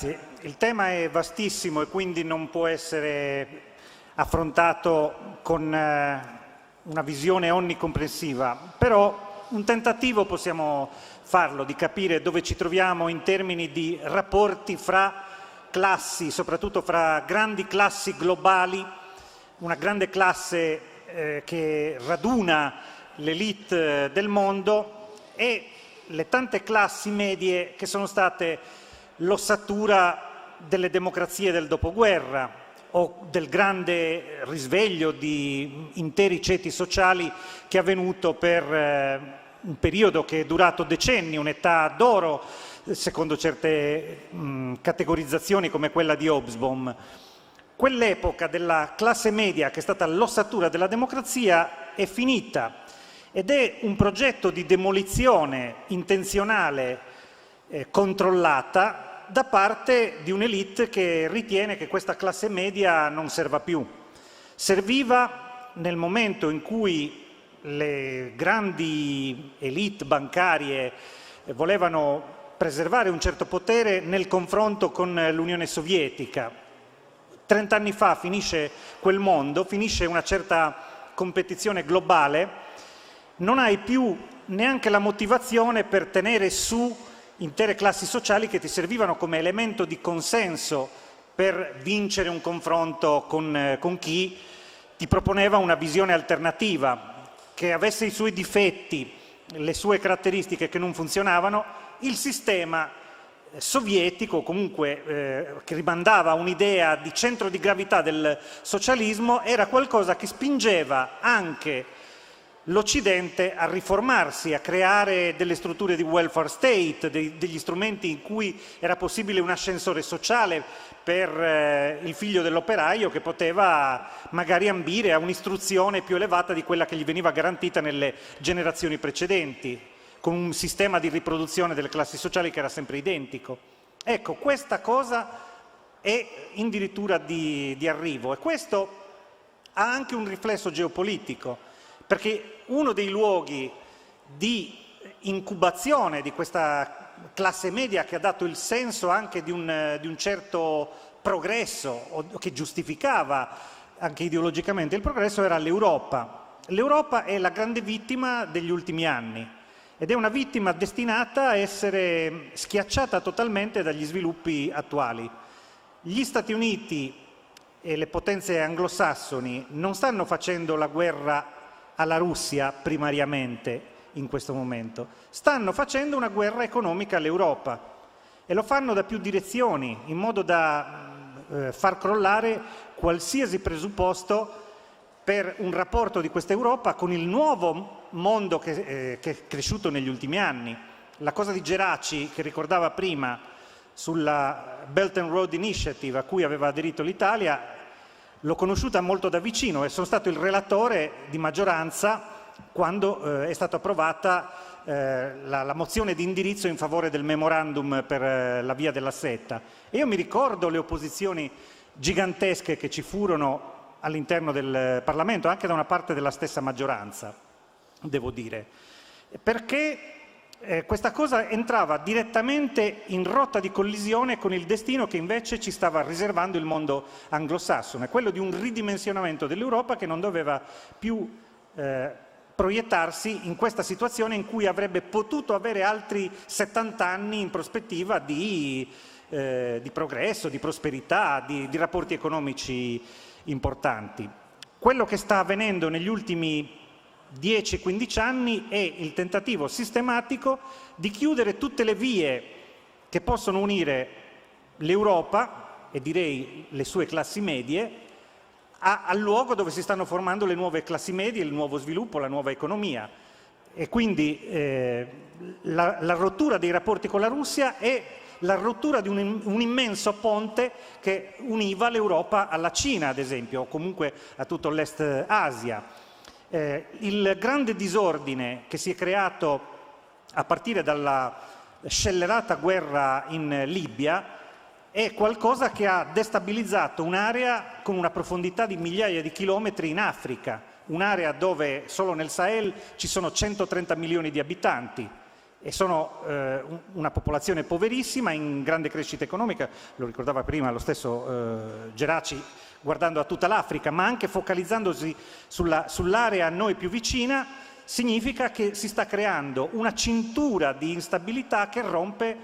Grazie. Il tema è vastissimo e quindi non può essere affrontato con una visione onnicomprensiva, però un tentativo possiamo farlo, di capire dove ci troviamo in termini di rapporti fra classi, soprattutto fra grandi classi globali, una grande classe che raduna l'élite del mondo e le tante classi medie che sono state l'ossatura delle democrazie del dopoguerra o del grande risveglio di interi ceti sociali che è avvenuto per un periodo che è durato decenni, un'età d'oro, secondo certe categorizzazioni come quella di Hobsbawm. Quell'epoca della classe media che è stata l'ossatura della democrazia è finita ed è un progetto di demolizione intenzionale controllata da parte di un'élite che ritiene che questa classe media non serva più. Serviva nel momento in cui le grandi élite bancarie volevano preservare un certo potere nel confronto con l'Unione Sovietica. 30 anni fa finisce quel mondo, finisce una certa competizione globale, non hai più neanche la motivazione per tenere su intere classi sociali che ti servivano come elemento di consenso per vincere un confronto con chi ti proponeva una visione alternativa, che avesse i suoi difetti, le sue caratteristiche che non funzionavano. Il sistema sovietico, comunque che rimandava a un'idea di centro di gravità del socialismo, era qualcosa che spingeva anche l'Occidente a riformarsi, a creare delle strutture di welfare state, degli strumenti in cui era possibile un ascensore sociale per il figlio dell'operaio che poteva magari ambire a un'istruzione più elevata di quella che gli veniva garantita nelle generazioni precedenti, con un sistema di riproduzione delle classi sociali che era sempre identico. Ecco, questa cosa è addirittura di arrivo e questo ha anche un riflesso geopolitico, perché uno dei luoghi di incubazione di questa classe media che ha dato il senso anche di un certo progresso, o che giustificava anche ideologicamente il progresso, era l'Europa. L'Europa è la grande vittima degli ultimi anni ed è una vittima destinata a essere schiacciata totalmente dagli sviluppi attuali. Gli Stati Uniti e le potenze anglosassoni non stanno facendo la guerra alla Russia primariamente in questo momento, stanno facendo una guerra economica all'Europa e lo fanno da più direzioni, in modo da far crollare qualsiasi presupposto per un rapporto di questa Europa con il nuovo mondo che è cresciuto negli ultimi anni. La cosa di Geraci, che ricordava prima, sulla Belt and Road Initiative a cui aveva aderito l'Italia, l'ho conosciuta molto da vicino e sono stato il relatore di maggioranza quando è stata approvata la mozione di indirizzo in favore del memorandum per la via della setta. E io mi ricordo le opposizioni gigantesche che ci furono all'interno del Parlamento, anche da una parte della stessa maggioranza, devo dire, perché questa cosa entrava direttamente in rotta di collisione con il destino che invece ci stava riservando il mondo anglosassone, quello di un ridimensionamento dell'Europa che non doveva più proiettarsi in questa situazione in cui avrebbe potuto avere altri 70 anni in prospettiva di progresso, di prosperità, di rapporti economici importanti. Quello che sta avvenendo negli ultimi 10-15 anni è il tentativo sistematico di chiudere tutte le vie che possono unire l'Europa, e direi le sue classi medie, al luogo dove si stanno formando le nuove classi medie, il nuovo sviluppo, la nuova economia. E quindi la rottura dei rapporti con la Russia è la rottura di un immenso ponte che univa l'Europa alla Cina, ad esempio, o comunque a tutto l'Est Asia. Il grande disordine che si è creato a partire dalla scellerata guerra in Libia è qualcosa che ha destabilizzato un'area con una profondità di migliaia di chilometri in Africa, un'area dove solo nel Sahel ci sono 130 milioni di abitanti e sono una popolazione poverissima in grande crescita economica, lo ricordava prima lo stesso Geraci, guardando a tutta l'Africa, ma anche focalizzandosi sull'area a noi più vicina, significa che si sta creando una cintura di instabilità che rompe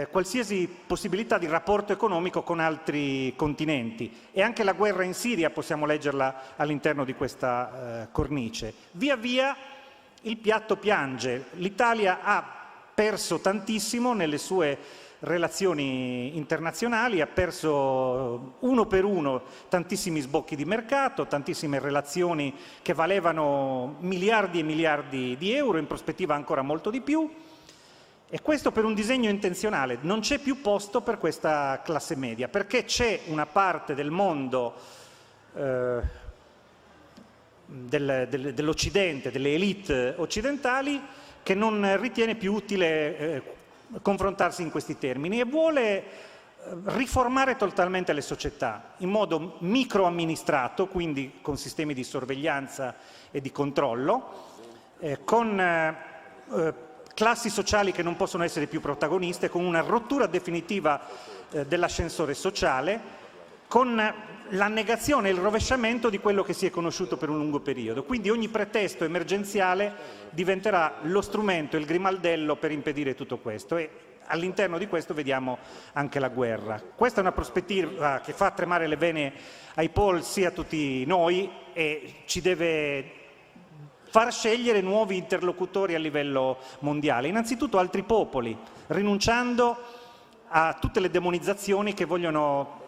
qualsiasi possibilità di rapporto economico con altri continenti. E anche la guerra in Siria possiamo leggerla all'interno di questa cornice. Via via il piatto piange, l'Italia ha perso tantissimo nelle sue relazioni internazionali, ha perso uno per uno tantissimi sbocchi di mercato, tantissime relazioni che valevano miliardi e miliardi di euro, in prospettiva ancora molto di più, e questo per un disegno intenzionale. Non c'è più posto per questa classe media, perché c'è una parte del mondo dell'Occidente, delle elite occidentali, che non ritiene più utile confrontarsi in questi termini e vuole riformare totalmente le società in modo microamministrato, quindi con sistemi di sorveglianza e di controllo, con classi sociali che non possono essere più protagoniste, con una rottura definitiva dell'ascensore sociale, con la negazione e il rovesciamento di quello che si è conosciuto per un lungo periodo. Quindi ogni pretesto emergenziale diventerà lo strumento, il grimaldello per impedire tutto questo, e all'interno di questo vediamo anche la guerra. Questa è una prospettiva che fa tremare le vene ai polsi a tutti noi e ci deve far scegliere nuovi interlocutori a livello mondiale, innanzitutto altri popoli, rinunciando a tutte le demonizzazioni che vogliono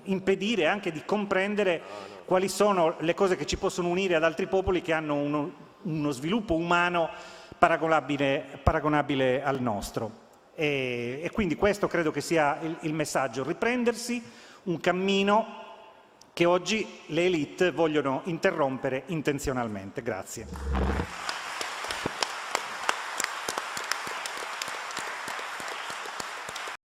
impedire anche di comprendere quali sono le cose che ci possono unire ad altri popoli che hanno uno sviluppo umano paragonabile al nostro. E quindi questo credo che sia il messaggio: riprendersi un cammino che oggi le elite vogliono interrompere intenzionalmente. Grazie.